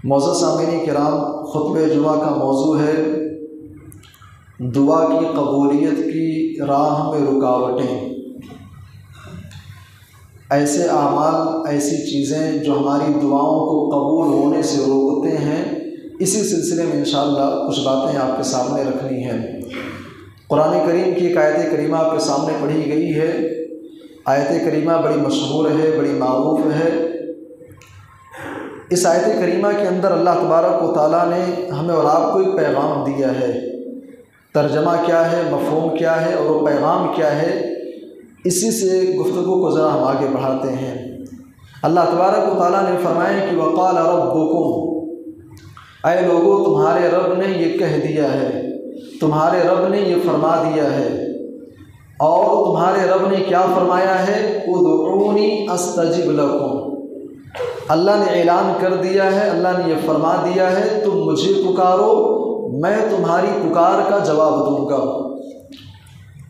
معزز سامعین کرام، خطبہ جمعہ کا موضوع ہے دعا کی قبولیت کی راہ میں رکاوٹیں۔ ایسے اعمال، ایسی چیزیں جو ہماری دعاؤں کو قبول ہونے سے روکتے ہیں، اسی سلسلے میں انشاءاللہ کچھ باتیں آپ کے سامنے رکھنی ہیں۔ قرآن کریم کی ایک آیت کریمہ آپ کے سامنے پڑھی گئی ہے۔ آیت کریمہ بڑی مشہور ہے، بڑی معروف ہے۔ اس آیت کریمہ کے اندر اللہ تبارک و تعالیٰ نے ہمیں اور آپ کو ایک پیغام دیا ہے۔ ترجمہ کیا ہے، مفہوم کیا ہے اور وہ پیغام کیا ہے، اسی سے گفتگو کو ذرا ہم آگے بڑھاتے ہیں۔ اللہ تبارک و تعالیٰ نے فرمایا کہ وقال ربکم، اے لوگو تمہارے رب نے یہ کہہ دیا ہے، تمہارے رب نے یہ فرما دیا ہے، اور تمہارے رب نے کیا فرمایا ہے؟ ادعونی استجب لکم۔ اللہ نے اعلان کر دیا ہے، اللہ نے یہ فرما دیا ہے، تم مجھے پکارو، میں تمہاری پکار کا جواب دوں گا۔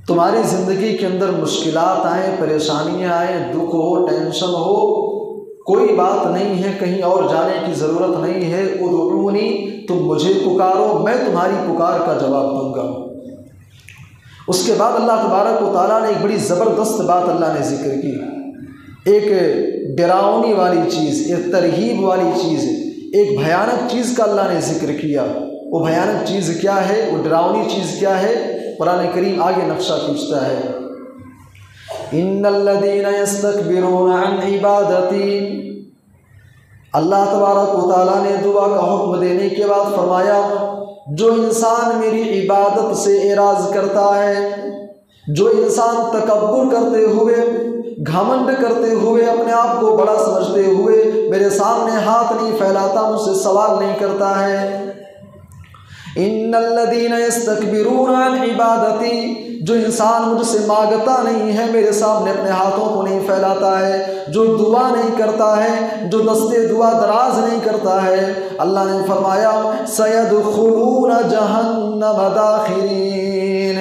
تمہاری زندگی کے اندر مشکلات آئیں، پریشانیاں آئیں، دکھ ہو، ٹینشن ہو، کوئی بات نہیں ہے، کہیں اور جانے کی ضرورت نہیں ہے۔ ادعونی، تم مجھے پکارو، میں تمہاری پکار کا جواب دوں گا۔ اس کے بعد اللہ تبارک و تعالیٰ نے ایک بڑی زبردست بات اللہ نے ذکر کی، ایک ڈراؤنی والی چیز، ایک ترغیب والی چیز، ایک بھیانک چیز کا اللہ نے ذکر کیا۔ وہ بھیانک چیز کیا ہے، وہ ڈراؤنی چیز کیا ہے؟ قرآن کریم آگے نقشہ کھینچتا ہے، ان الذین یستکبرون عن عبادتی۔ اللہ تبارک و تعالیٰ نے دعا کا حکم دینے کے بعد فرمایا، جو انسان میری عبادت سے اعراض کرتا ہے، جو انسان تکبر کرتے ہوئے، گھمنڈ کرتے ہوئے، اپنے آپ کو بڑا سمجھتے ہوئے میرے سامنے ہاتھ نہیں پھیلاتا، مجھ سے سوال نہیں کرتا ہے، ان الذین یستکبرون عن عبادتی، جو انسان مجھ سے مانگتا نہیں ہے، میرے سامنے اپنے ہاتھوں کو نہیں پھیلاتا ہے، جو دعا نہیں کرتا ہے، جو دستے دعا دراز نہیں کرتا ہے، اللہ نے فرمایا سیدخلون جہنم داخرین،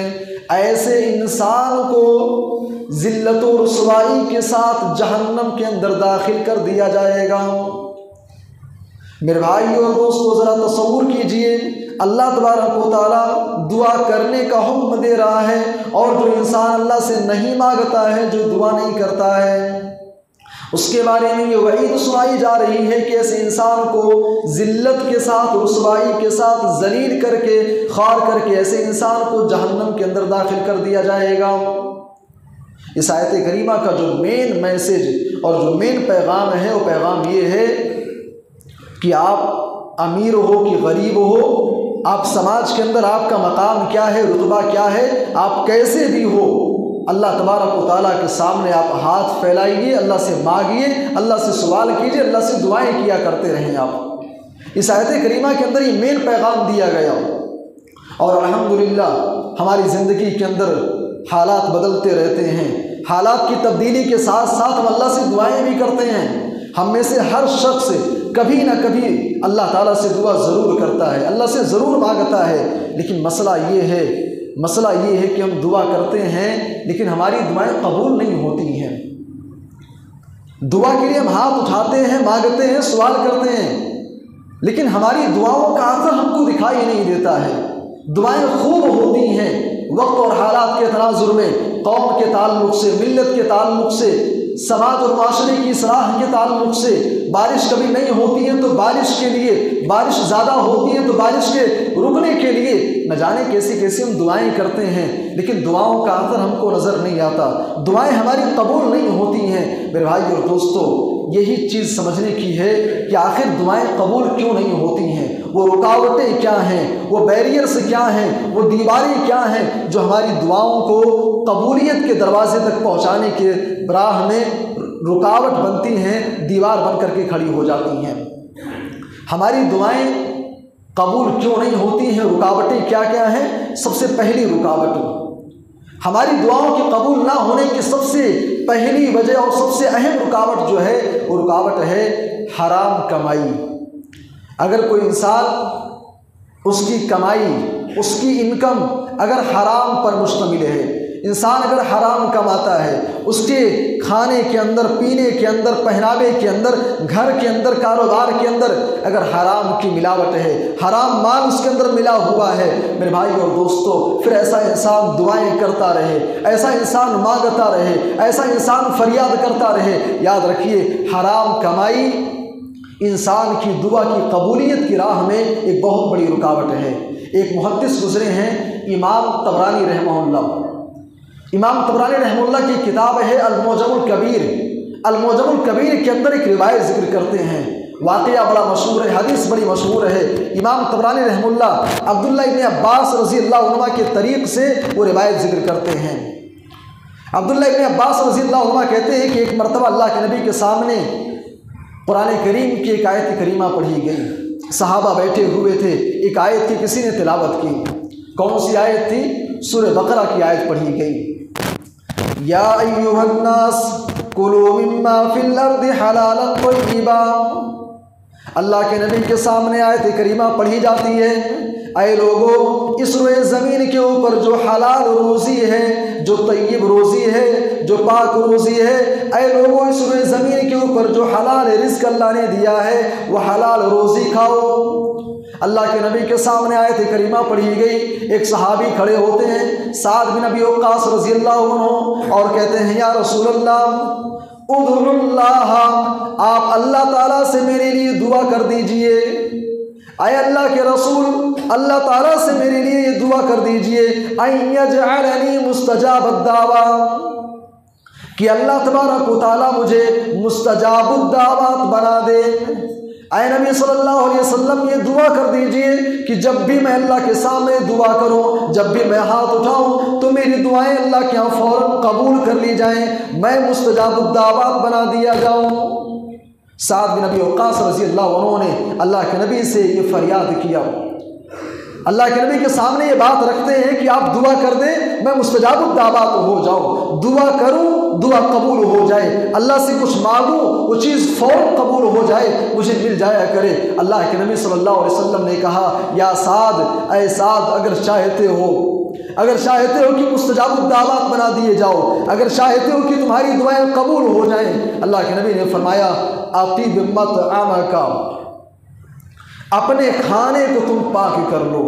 ایسے انسان کو ذلت و رسوائی کے ساتھ جہنم کے اندر داخل کر دیا جائے گا۔ میرے بھائی اور دوستو، ذرا تصور کیجئے، اللہ تبارک و تعالیٰ دعا کرنے کا حکم دے رہا ہے، اور جو انسان اللہ سے نہیں مانگتا ہے، جو دعا نہیں کرتا ہے، اس کے بارے میں یہ وعید سنائی جا رہی ہے کہ ایسے انسان کو ذلت کے ساتھ، رسوائی کے ساتھ، ذلیل کر کے، خوار کر کے ایسے انسان کو جہنم کے اندر داخل کر دیا جائے گا۔ اس آیت کریمہ کا جو مین میسج اور جو مین پیغام ہے، وہ پیغام یہ ہے کہ آپ امیر ہو کہ غریب ہو، آپ سماج کے اندر آپ کا مقام کیا ہے، رتبہ کیا ہے، آپ کیسے بھی ہو، اللہ تبارک و تعالیٰ کے سامنے آپ ہاتھ پھیلائیے، اللہ سے مانگیے، اللہ سے سوال کیجیے، اللہ سے دعائیں کیا کرتے رہیں آپ۔ اس آیت کریمہ کے اندر یہ مین پیغام دیا گیا، اور الحمدللہ ہماری زندگی کے اندر حالات بدلتے رہتے ہیں، حالات کی تبدیلی کے ساتھ ساتھ ہم اللہ سے دعائیں بھی کرتے ہیں۔ ہم میں سے ہر شخص کبھی نہ کبھی اللہ تعالیٰ سے دعا ضرور کرتا ہے، اللہ سے ضرور مانگتا ہے، لیکن مسئلہ یہ ہے کہ ہم دعا کرتے ہیں لیکن ہماری دعائیں قبول نہیں ہوتی ہیں۔ دعا کے لیے ہم ہاتھ اٹھاتے ہیں، مانگتے ہیں، سوال کرتے ہیں، لیکن ہماری دعاؤں کا اثر ہم کو دکھائی نہیں دیتا ہے۔ دعائیں خوب ہوتی ہیں، وقت اور حالات کے تناظر میں، قوم کے تعلق سے، ملت کے تعلق سے، سماج اور معاشرے کی اصلاح کے تعلق سے۔ بارش کبھی نہیں ہوتی ہے تو بارش کے لیے، بارش زیادہ ہوتی ہے تو بارش کے رکنے کے لیے نہ جانے کیسی کیسی ہم دعائیں کرتے ہیں، لیکن دعاؤں کا اثر ہم کو نظر نہیں آتا، دعائیں ہماری قبول نہیں ہوتی ہیں۔ میرے بھائی اور دوستو، یہی چیز سمجھنے کی ہے کہ آخر دعائیں قبول کیوں نہیں ہوتی ہیں، وہ رکاوٹیں کیا ہیں، وہ بیریئرز کیا ہیں، وہ دیواریں کیا ہیں جو ہماری دعاؤں کو قبولیت کے دروازے تک پہنچانے کے راہ میں رکاوٹ بنتی ہیں، دیوار بن کر کے کھڑی ہو جاتی ہیں۔ ہماری دعائیں قبول کیوں نہیں ہوتی ہیں، رکاوٹیں کیا کیا ہیں؟ سب سے پہلی رکاوٹ، ہماری دعاؤں کے قبول نہ ہونے کی سب سے پہلی وجہ اور سب سے اہم رکاوٹ جو ہے، وہ رکاوٹ ہے حرام کمائی۔ اگر کوئی انسان، اس کی کمائی، اس کی انکم اگر حرام پر مشتمل ہے، انسان اگر حرام کماتا ہے، اس کے کھانے کے اندر، پینے کے اندر، پہناوے کے اندر، گھر کے اندر، کاروبار کے اندر اگر حرام کی ملاوٹ ہے، حرام مال اس کے اندر ملا ہوا ہے، میرے بھائی اور دوستو، پھر ایسا انسان دعائیں کرتا رہے، ایسا انسان مانگتا رہے، ایسا انسان فریاد کرتا رہے، یاد رکھیے حرام کمائی انسان کی دعا کی قبولیت کی راہ میں ایک بہت بڑی رکاوٹ ہے۔ ایک محدث گزرے ہیں امام طبرانی رحمہ اللہ۔ امام طبرانی رحمہ اللہ کی کتاب ہے المعجم الکبیر۔ المعجم الکبیر کے اندر ایک روایت ذکر کرتے ہیں، واقعہ بڑا مشہور ہے، حدیث بڑی مشہور ہے۔ امام طبرانی رحمہ اللہ عبداللہ ابن عباس رضی اللہ عنہ کے طریق سے وہ روایت ذکر کرتے ہیں۔ عبداللہ ابن عباس رضی اللہ عنہ کہتے ہیں کہ ایک مرتبہ اللہ کے نبی کے سامنے قرآن کریم کی ایک آیت کریمہ پڑھی گئی، صحابہ بیٹھے ہوئے تھے، ایک آیت کی کسی نے تلاوت کی۔ کون سی آیت تھی؟ سورہ بقرہ کی آیت پڑھی گئی، یا ایھا الناس کلوا مما فی الارض حلالا طیبا۔ اللہ کے نبی کے سامنے آیت کریمہ پڑھی جاتی ہے، اے لوگو اس روئے زمین کے اوپر جو حلال روزی ہے، جو طیب روزی ہے، جو پاک روزی ہے، اے لوگو اس روئے زمین کے اوپر جو حلال رزق اللہ نے دیا ہے وہ حلال روزی کھاؤ۔ اللہ کے نبی کے سامنے آیت کریمہ پڑھی گئی، ایک صحابی کھڑے ہوتے ہیں سعد بن ابی وقاص رضی اللہ عنہ، اور کہتے ہیں یا رسول اللہ ادعو اللہ، آپ اللہ تعالیٰ سے میرے لیے دعا کر دیجئے۔ اے اللہ کے رسول، اللہ تعالیٰ سے میرے لیے یہ دعا کر دیجئے ان یجعلنی مستجاب الدعوات، کہ اللہ تبارک و تعالیٰ مجھے مستجاب الدعوات بنا دے۔ اے نبی صلی اللہ علیہ وسلم یہ دعا کر دیجئے کہ جب بھی میں اللہ کے سامنے دعا کروں، جب بھی میں ہاتھ اٹھاؤں تو میری دعائیں اللہ کے ہاں فوراً قبول کر لی جائیں، میں مستجاب الدعوات بنا دیا جاؤں۔ سعد بن ابی وقاص رضی اللہ عنہ نے اللہ کے نبی سے یہ فریاد کیا، اللہ کے نبی کے سامنے یہ بات رکھتے ہیں کہ آپ دعا کر دیں میں مستجاب الدعوات ہو جاؤں، دعا کروں دعا قبول ہو جائے، اللہ سے کچھ مانگوں وہ چیز فوراً قبول ہو جائے، مجھے مل جایا کرے۔ اللہ کے نبی صلی اللہ علیہ وسلم نے کہا یا سعد، اے سعد اگر چاہتے ہو کہ مستجاب الدعوات بنا دیے جاؤ، اگر چاہتے ہو کہ تمہاری دعائیں قبول ہو جائیں، اللہ کے نبی نے فرمایا اطیب مطعمک، اپنے کھانے کو تم پاک کر لو،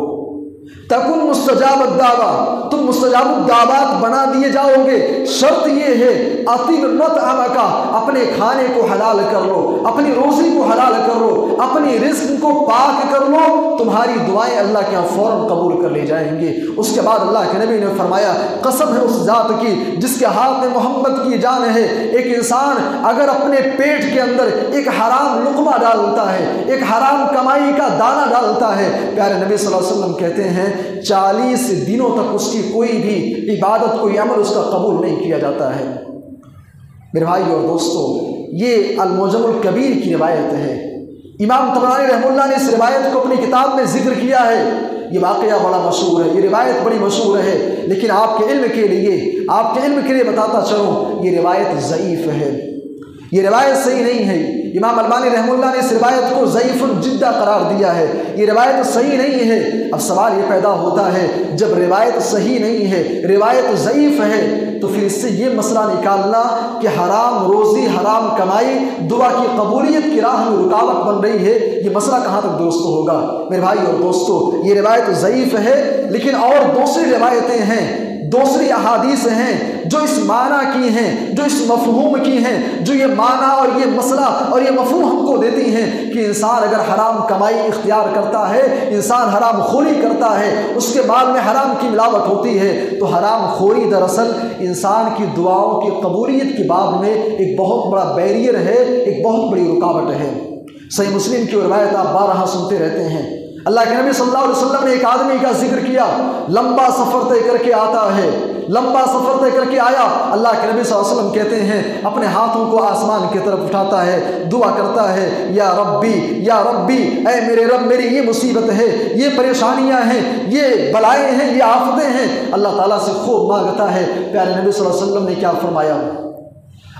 تکن مستجاب الدعوات، تم مستجاب الدعوات بنا دیے جاؤ گے۔ شرط یہ ہے اطیب مطعمک، اپنے کھانے کو حلال کر لو، اپنی روزی کو حلال کر لو، اپنی رزق کو پاک کر لو، تمہاری دعائیں اللہ کے ہاں فوراً قبول کر لی جائیں گی۔ اس کے بعد اللہ کے نبی نے فرمایا قسم ہے اس ذات کی جس کے ہاتھ میں محمد کی جان ہے، ایک انسان اگر اپنے پیٹ کے اندر ایک حرام لقمہ ڈالتا ہے، ایک حرام کمائی کا دانہ ڈالتا ہے، پیارے نبی صلی اللہ علیہ وسلم کہتے ہیں 40 دنوں تک اس کی کوئی بھی عبادت، کوئی عمل اس کا قبول نہیں کیا جاتا ہے۔ میرے بھائی اور دوستو، یہ المعجم الکبیر کی روایت ہے۔ امام طبرانی رحمہ اللہ نے اس روایت کو اپنی کتاب میں ذکر کیا ہے۔ یہ واقعہ بڑا مشہور ہے، یہ روایت بڑی مشہور ہے، لیکن آپ کے علم کے لیے بتاتا چلوں یہ روایت ضعیف ہے، یہ روایت صحیح نہیں ہے۔ امام البانی رحمہ اللہ نے اس روایت کو ضعیف جدا قرار دیا ہے، یہ روایت صحیح نہیں ہے۔ اب سوال یہ پیدا ہوتا ہے جب روایت صحیح نہیں ہے، روایت ضعیف ہے، تو پھر اس سے یہ مسئلہ نکالنا کہ حرام روزی، حرام کمائی دعا کی قبولیت کی راہ میں رکاوٹ بن رہی ہے، یہ مسئلہ کہاں تک درست ہوگا؟ میرے بھائی اور دوستو، یہ روایت ضعیف ہے، لیکن اور دوسری روایتیں ہیں، دوسری احادیث ہیں جو اس معنی کی ہیں، جو اس مفہوم کی ہیں، جو یہ معنی اور یہ مسئلہ اور یہ مفہوم ہم کو دیتی ہیں کہ انسان اگر حرام کمائی اختیار کرتا ہے، انسان حرام خوری کرتا ہے، اس کے مال میں حرام کی ملاوٹ ہوتی ہے، تو حرام خوری دراصل انسان کی دعاؤں کی قبولیت کی باب میں ایک بہت بڑا بیریئر ہے، ایک بہت بڑی رکاوٹ ہے۔ صحیح مسلم کی روایت آپ بارہا سنتے رہتے ہیں، اللہ کے نبی صلی اللہ علیہ وسلم نے ایک آدمی کا ذکر کیا، لمبا سفر طے کر کے آتا ہے، لمبا سفر طے کر کے آیا، اللہ کے نبی صلی اللہ علیہ وسلم کہتے ہیں اپنے ہاتھوں کو آسمان کی طرف اٹھاتا ہے، دعا کرتا ہے یا ربی، اے میرے رب میری یہ مصیبت ہے، یہ پریشانیاں ہیں، یہ بلائیں ہیں، یہ آفتیں ہیں، اللہ تعالیٰ سے خوب مانگتا ہے۔ پیارے نبی صلی اللہ علیہ وسلم نے کیا فرمایا؟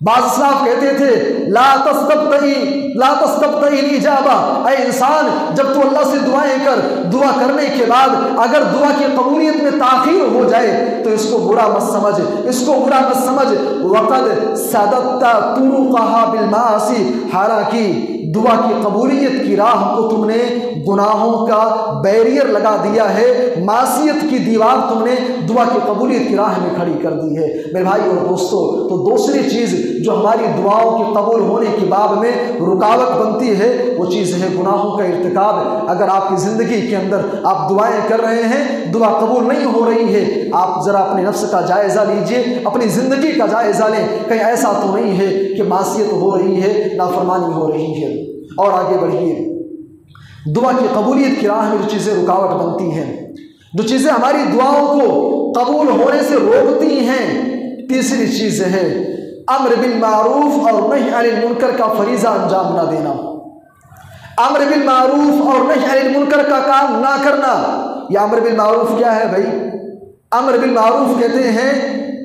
بعض اسلاف کہتے تھے لا تستبطئ الاجابہ، اے انسان جب تو اللہ سے دعائیں کر، دعا کرنے کے بعد اگر دعا کی قبولیت میں تاخیر ہو جائے تو اس کو برا مت سمجھ، اس کو برا مت سمجھ، وقد سددت طرقها بالمعاصی، حالانکہ دعا کی قبولیت کی راہ کو تم نے گناہوں کا بیریئر لگا دیا ہے، معصیت کی دیوار تم نے دعا کی قبولیت کی راہ میں کھڑی کر دی ہے۔ میرے بھائی اور دوستو، تو دوسری چیز جو ہماری دعاؤں کی قبول ہونے کی باب میں رکاوٹ بنتی ہے وہ چیز ہے گناہوں کا ارتکاب۔ اگر آپ کی زندگی کے اندر آپ دعائیں کر رہے ہیں، دعا قبول نہیں ہو رہی ہے، آپ ذرا اپنے نفس کا جائزہ لیجئے، اپنی زندگی کا جائزہ لیں، کہیں ایسا تو نہیں ہے کہ معصیت ہو رہی ہے، نافرمانی ہو رہی ہے۔ اور آگے بڑھیے، دعا کی قبولیت کی راہ میں جو چیزیں رکاوٹ بنتی ہیں، جو چیزیں ہماری دعاؤں کو قبول ہونے سے روکتی ہیں، تیسری چیز ہے امر بالمعروف اور نہی عن المنکر کا فریضہ انجام نہ دینا۔ امر بالمعروف اور نہی عن المنکر کا کام نہ کرنا۔ یہ امر بالمعروف کیا ہے بھائی؟ امر بالمعروف کہتے ہیں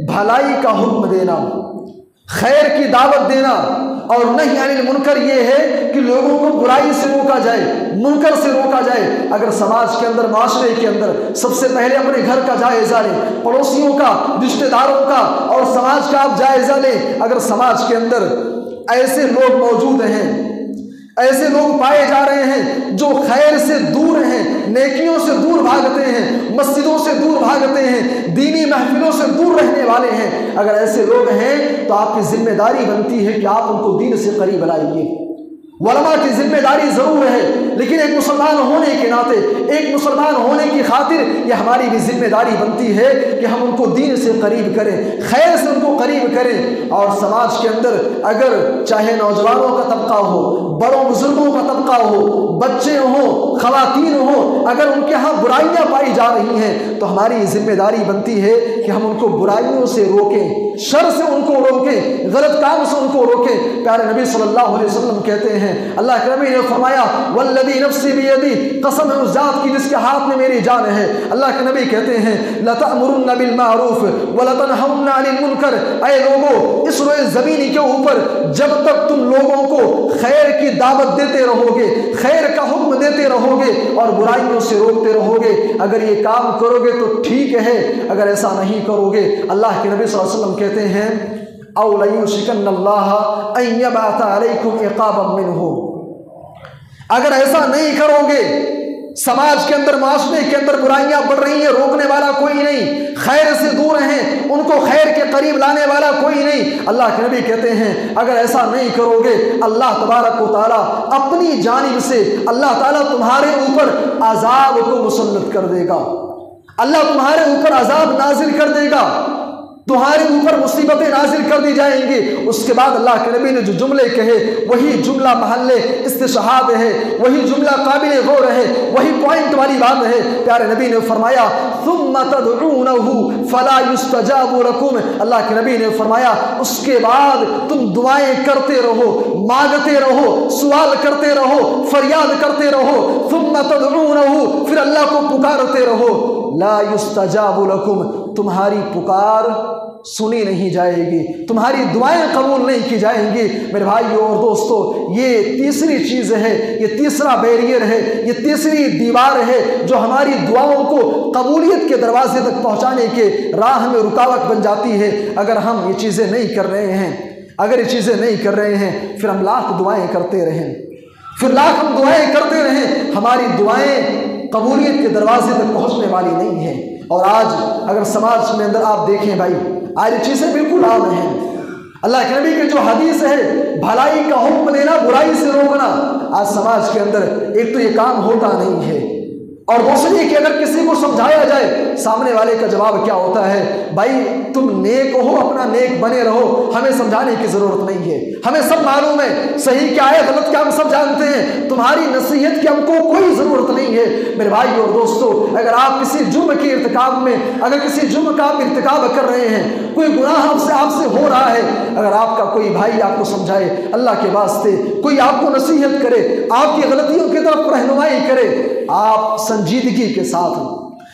بھلائی کا حکم دینا، خیر کی دعوت دینا، اور نہی عن المنکر یہ ہے کہ لوگوں کو برائی سے روکا جائے، منکر سے روکا جائے۔ اگر سماج کے اندر، معاشرے کے اندر، سب سے پہلے اپنے گھر کا جائزہ لیں، پڑوسیوں کا، رشتہ داروں کا اور سماج کا آپ جائزہ لیں۔ اگر سماج کے اندر ایسے لوگ موجود ہیں، ایسے لوگ پائے جا رہے ہیں جو خیر سے دور ہیں، نیکیوں سے دور بھاگتے ہیں، مسجدوں سے دور بھاگتے ہیں، دینی محفلوں سے دور رہنے والے ہیں، اگر ایسے لوگ ہیں تو آپ کی ذمہ داری بنتی ہے کہ آپ ان کو دین سے قریب لائیے۔ علماء کی ذمہ داری ضرور ہے، لیکن ایک مسلمان ہونے کے ناطے، ایک مسلمان ہونے کی خاطر یہ ہماری بھی ذمہ داری بنتی ہے کہ ہم ان کو دین سے قریب کریں، خیر سے ان کو قریب کریں۔ اور سماج کے اندر اگر چاہے نوجوانوں کا طبقہ ہو، بڑوں بزرگوں کا طبقہ ہو، بچے ہوں، خواتین ہوں، اگر ان کے ہاں برائیاں پائی جا رہی ہیں تو ہماری ذمہ داری بنتی ہے کہ ہم ان کو برائیوں سے روکیں، شر سے ان کو روکیں، غلط کام سے ان کو روکیں۔ پیارے نبی صلی اللہ علیہ وسلم کہتے ہیں، اللہ کے نبی نے فرمایا والذی نفسی بیدی، قسم ہے اس ذات کی جس کے ہاتھ میں میری جان ہے، اللہ کے نبی کہتے ہیں لتأمرن بالمعروف ولتنہون عن المنکر، اے لوگو اس روئے زمینی کے اوپر جب تک تم لوگوں کو خیر کی دعوت دیتے رہو گے، خیر کا حکم دیتے رہو گے اور برائیوں سے روکتے رہو گے، اگر یہ کام کرو گے تو ٹھیک ہے، اگر ایسا نہیں کرو گے اللہ کے نبی صلی اللہ علیہ وسلم کہتے ہیں او لیوشکن اللہ ان یبعث علیکم عقابا منہ، اگر ایسا نہیں کرو گے، سماج کے اندر، معاشرے کے اندر برائیاں بڑھ رہی ہیں، روکنے والا کوئی نہیں، خیر سے دور ہیں، ان کو خیر کے قریب لانے والا کوئی نہیں، اللہ کے نبی کہتے ہیں اگر ایسا نہیں کرو گے اللہ تبارک و تعالیٰ اپنی جانب سے اللہ تعالیٰ تمہارے اوپر عذاب کو مسلط کر دے گا، اللہ تمہارے اوپر عذاب نازل کر دے گا، تمہارے اوپر مصیبتیں نازل کر دی جائیں گی۔ اس کے بعد اللہ کے نبی نے جو جملے کہے وہی جملہ محل استشہاد ہے، وہی جملہ قابل غور ہے، وہی پوائنٹ والی بات ہے۔ پیارے نبی نے فرمایا ثم تدعونہ فلا یستجاب لکم، اللہ کے نبی نے فرمایا اس کے بعد تم دعائیں کرتے رہو، مانگتے رہو، سوال کرتے رہو، فریاد کرتے رہو، ثم تدعونہ پھر اللہ کو پکارتے رہو، لا یستجاب لکم تمہاری پکار سنی نہیں جائے گی، تمہاری دعائیں قبول نہیں کی جائیں گی۔ میرے بھائیوں اور دوستو، یہ تیسری چیز ہے، یہ تیسرا بیریئر ہے، یہ تیسری دیوار ہے جو ہماری دعاؤں کو قبولیت کے دروازے تک پہنچانے کے راہ میں رکاوٹ بن جاتی ہے۔ اگر ہم یہ چیزیں نہیں کر رہے ہیں، اگر یہ چیزیں نہیں کر رہے ہیں، پھر ہم لاکھ دعائیں کرتے رہیں، پھر لاکھ ہم دعائیں کرتے رہیں، ہماری دعائیں قبولیت کے دروازے تک پہنچنے والی نہیں ہیں۔ اور آج اگر سماج میں اندر آپ دیکھیں بھائی، آج یہ چیزیں بالکل عام ہیں۔ اللہ کے نبی کی جو حدیث ہے بھلائی کا حکم دینا، برائی سے روکنا، آج سماج کے اندر ایک تو یہ کام ہوتا نہیں ہے، اور دوسری کہ اگر کسی کو سمجھایا جائے سامنے والے کا جواب کیا ہوتا ہے، بھائی تم نیک ہو، اپنا نیک بنے رہو، ہمیں سمجھانے کی ضرورت نہیں ہے، ہمیں سب معلوم ہے، صحیح کیا ہے غلط کیا ہم سب جانتے ہیں، تمہاری نصیحت کی ہم کو کوئی ضرورت نہیں ہے۔ میرے بھائی اور دوستو، اگر آپ کسی جرم کے ارتکاب میں، اگر کسی جرم کا آپ ارتکاب کر رہے ہیں، کوئی گناہ آپ سے ہو رہا ہے، اگر آپ کا کوئی بھائی آپ کو سمجھائے اللہ کے واسطے، کوئی آپ کو نصیحت کرے، آپ کی غلطیوں کی طرف رہنمائی کرے، آپ سنجیدگی کے ساتھ